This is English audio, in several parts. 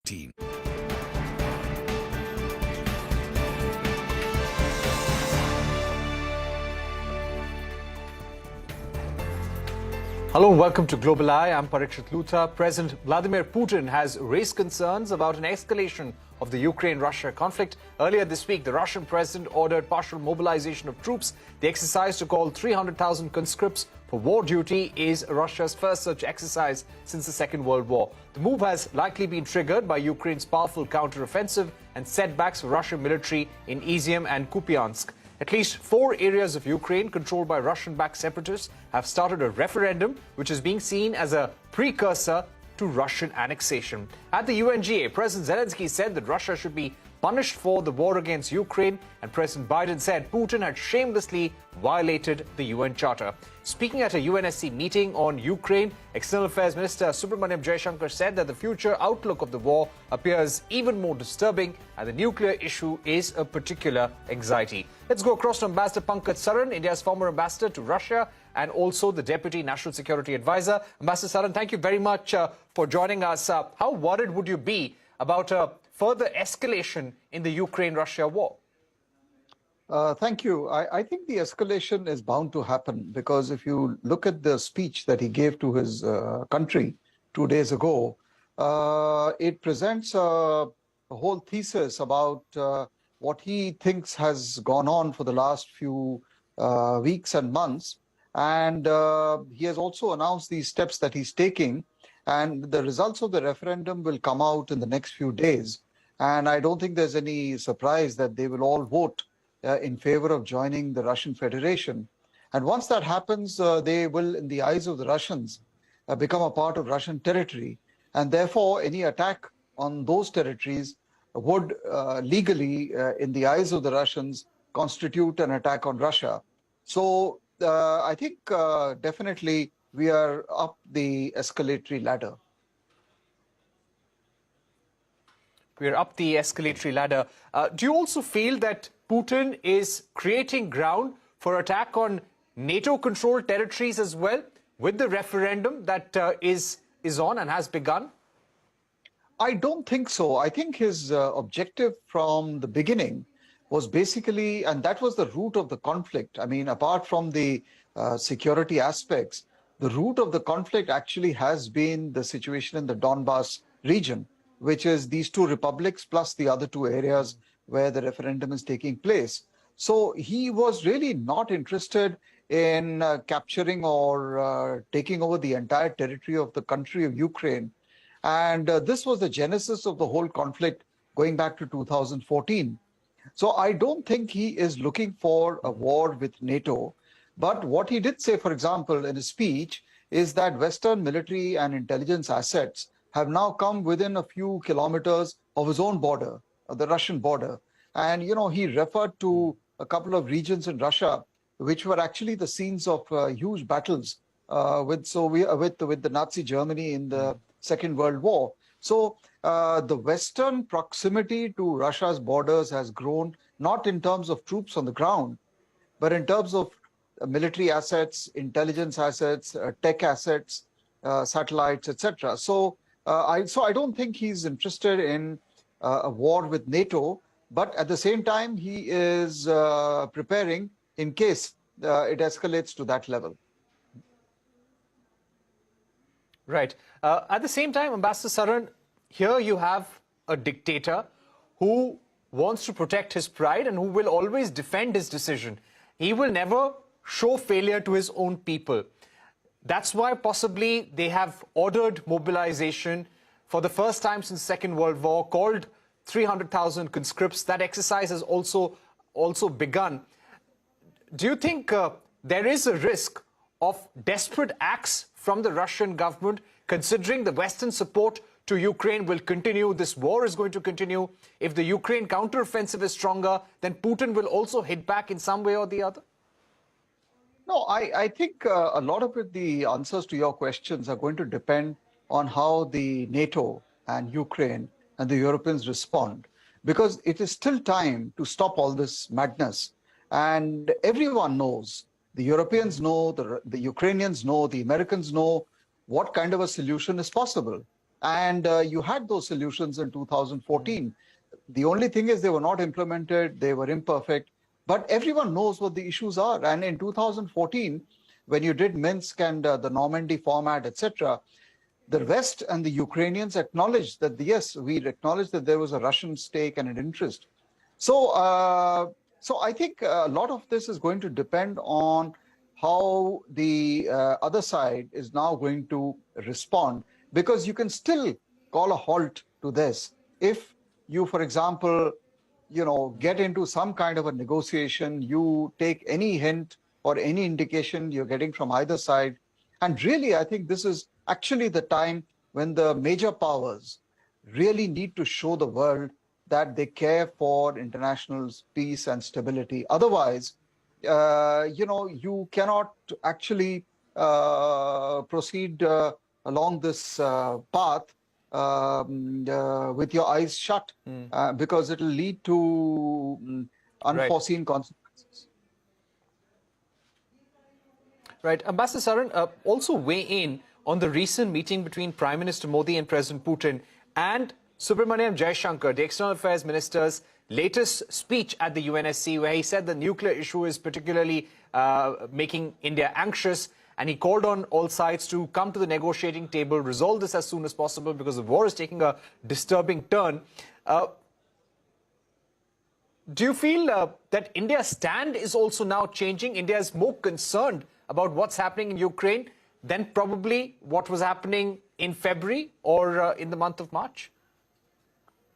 18. Hello and welcome to Global Eye. I'm Parikshit Luthra. President Vladimir Putin has raised concerns about an escalation of the Ukraine-Russia conflict. Earlier this week, the Russian president ordered partial mobilization of troops. The exercise to call 300,000 conscripts for war duty is Russia's first such exercise since the Second World War. The move has likely been triggered by Ukraine's powerful counter-offensive and setbacks for Russian military in EAM and Kupiansk. At least 4 areas of Ukraine controlled by Russian-backed separatists have started a referendum, which is being seen as a precursor to Russian annexation. At the UNGA, President Zelensky said that Russia should be punished for the war against Ukraine, and President Biden said Putin had shamelessly violated the UN Charter. Speaking at a UNSC meeting on Ukraine, External Affairs Minister Subramaniam Jaishankar said that the future outlook of the war appears even more disturbing, and the nuclear issue is a particular anxiety. Let's go across to Ambassador Pankaj Saran, India's former ambassador to Russia and also the Deputy National Security Advisor. Ambassador Saran, thank you very much for joining us. How worried would you be about further escalation in the Ukraine-Russia war? Thank you. I think the escalation is bound to happen because if you look at the speech that he gave to his country 2 days ago, it presents a whole thesis about what he thinks has gone on for the last few weeks and months. And he has also announced these steps that he's taking. And the results of the referendum will come out in the next few days. And I don't think there's any surprise that they will all vote in favor of joining the Russian Federation. And once that happens, they will, in the eyes of the Russians, become a part of Russian territory. And therefore, any attack on those territories would legally, in the eyes of the Russians, constitute an attack on Russia. So I think definitely we are up the escalatory ladder. We're up the escalatory ladder. Do you also feel that Putin is creating ground for attack on NATO-controlled territories as well, with the referendum that is on and has begun? I don't think so. I think his objective from the beginning was basically, and that was the root of the conflict. I mean, apart from the security aspects, the root of the conflict actually has been the situation in the Donbas region, which is these 2 republics plus the other 2 areas where the referendum is taking place. So he was really not interested in capturing or taking over the entire territory of the country of Ukraine. And this was the genesis of the whole conflict going back to 2014. So I don't think he is looking for a war with NATO. But what he did say, for example, in his speech, is that Western military and intelligence assets have now come within a few kilometers of his own border, the Russian border. And, you know, he referred to a couple of regions in Russia, which were actually the scenes of huge battles with the Nazi Germany in the Second World War. So the Western proximity to Russia's borders has grown, not in terms of troops on the ground, but in terms of military assets, intelligence assets, tech assets, satellites, etc. So I don't think he's interested in a war with NATO, but at the same time, he is preparing in case it escalates to that level. Right. At the same time, Ambassador Saran, here you have a dictator who wants to protect his pride and who will always defend his decision. He will never show failure to his own people. That's why possibly they have ordered mobilization for the first time since Second World War, called 300,000 conscripts. That exercise has also begun. Do you think there is a risk of desperate acts from the Russian government, considering the Western support to Ukraine will continue, this war is going to continue? If the Ukraine counteroffensive is stronger, then Putin will also hit back in some way or the other? No, I think a lot of it, the answers to your questions are going to depend on how the NATO and Ukraine and the Europeans respond, because it is still time to stop all this madness. And everyone knows, the Europeans know, the Ukrainians know, the Americans know what kind of a solution is possible. And you had those solutions in 2014. The only thing is they were not implemented, they were imperfect, but everyone knows what the issues are. And in 2014, when you did Minsk and the Normandy format, etc., the West and the Ukrainians acknowledged that, yes, we acknowledged that there was a Russian stake and an interest. So I think a lot of this is going to depend on how the other side is now going to respond, because you can still call a halt to this if you, for example, get into some kind of a negotiation, you take any hint or any indication you're getting from either side. And really, I think this is actually the time when the major powers really need to show the world that they care for international peace and stability. Otherwise, you cannot actually proceed along this path with your eyes shut, because it will lead to unforeseen consequences. Right. Ambassador Saran, also weigh in on the recent meeting between Prime Minister Modi and President Putin and Subramaniam Jaishankar, the External Affairs Minister's latest speech at the UNSC, where he said the nuclear issue is particularly making India anxious, and he called on all sides to come to the negotiating table, resolve this as soon as possible because the war is taking a disturbing turn. Do you feel that India's stand is also now changing? India is more concerned about what's happening in Ukraine than probably what was happening in February or in the month of March?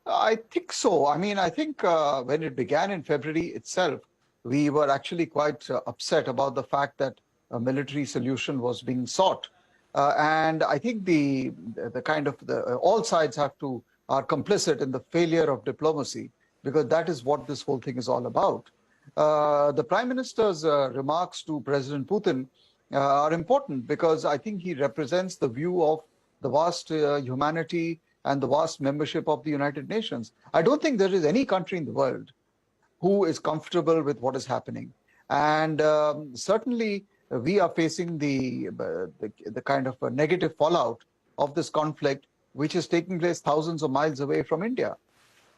I think so. I mean, I think when it began in February itself, we were actually quite upset about the fact that a military solution was being sought. And I think all sides are complicit in the failure of diplomacy, because that is what this whole thing is all about. The Prime Minister's remarks to President Putin are important, because I think he represents the view of the vast humanity and the vast membership of the United Nations. I don't think there is any country in the world who is comfortable with what is happening. And certainly we are facing the kind of a negative fallout of this conflict, which is taking place thousands of miles away from India.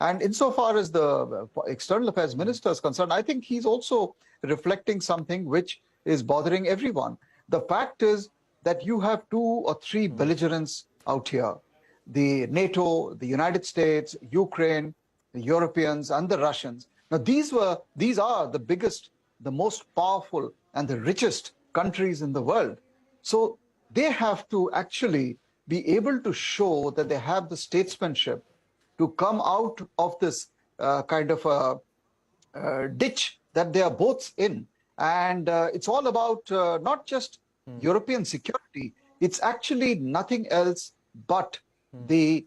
And insofar as the External Affairs Minister is concerned, I think he's also reflecting something which is bothering everyone. The fact is that you have 2 or 3 belligerents out here: the NATO, the United States, Ukraine, the Europeans, and the Russians. Now, these are the biggest, the most powerful, and the richest countries in the world. So they have to actually be able to show that they have the statesmanship to come out of this kind of a ditch that they are both in. And it's all about not just European security, it's actually nothing else but the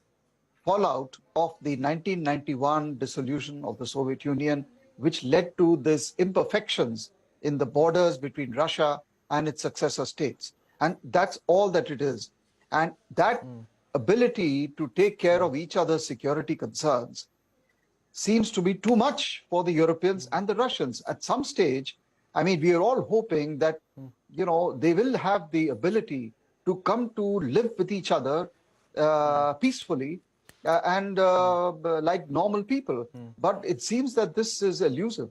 fallout of the 1991 dissolution of the Soviet Union, which led to these imperfections in the borders between Russia and its successor states. And that's all that it is. And that ability to take care of each other's security concerns seems to be too much for the Europeans and the Russians. At some stage, I mean, we are all hoping that, they will have the ability to come to live with each other peacefully and like normal people. But it seems that this is elusive.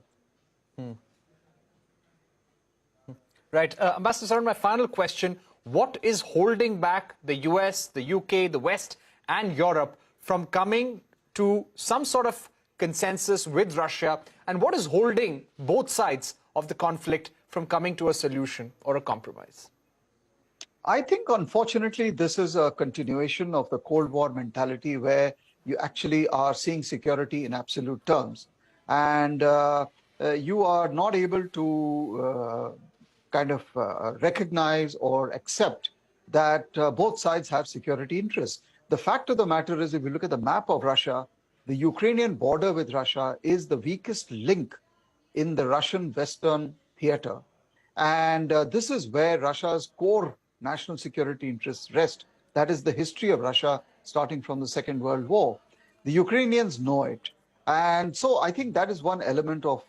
Right. Ambassador Saran, my final question: what is holding back the US, the UK, the West, and Europe from coming to some sort of consensus with Russia? And what is holding both sides of the conflict from coming to a solution or a compromise? I think, unfortunately, this is a continuation of the Cold War mentality, where you actually are seeing security in absolute terms. And you are not able to recognize or accept that both sides have security interests. The fact of the matter is, if you look at the map of Russia, the Ukrainian border with Russia is the weakest link in the Russian Western theater. And this is where Russia's core national security interests rest. That is the history of Russia starting from the Second World War. The Ukrainians know it. And so I think that is one element of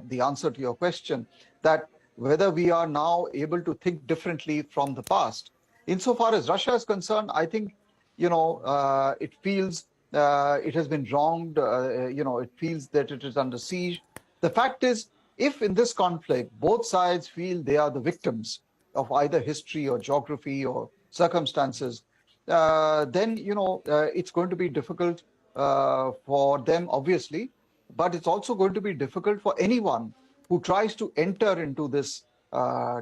the answer to your question, that whether we are now able to think differently from the past. Insofar as Russia is concerned, I think it feels it has been wronged, it feels that it is under siege. The fact is, if in this conflict, both sides feel they are the victims of either history or geography or circumstances, then, it's going to be difficult for them, obviously, but it's also going to be difficult for anyone who tries to enter into this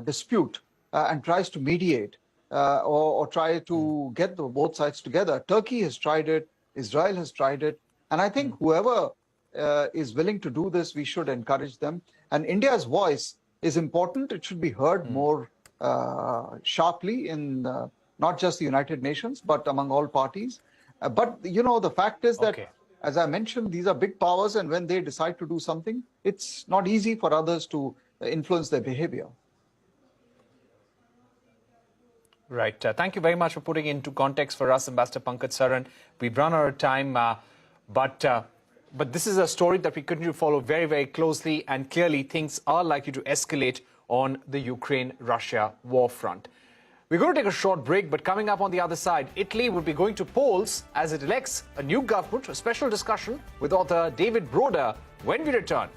dispute and tries to mediate or try to get both sides together. Turkey has tried it, Israel has tried it, and I think whoever is willing to do this, we should encourage them. And India's voice is important. It should be heard more sharply in not just the United Nations, but among all parties. But, the fact is that, as I mentioned, these are big powers, and when they decide to do something, it's not easy for others to influence their behavior. Right. Thank you very much for putting into context for us, Ambassador Pankaj Saran. We've run out of time, but this is a story that we continue to follow very, very closely, and clearly things are likely to escalate on the Ukraine-Russia war front. We're going to take a short break, but coming up on the other side, Italy will be going to polls as it elects a new government, a special discussion with author David Broder when we return.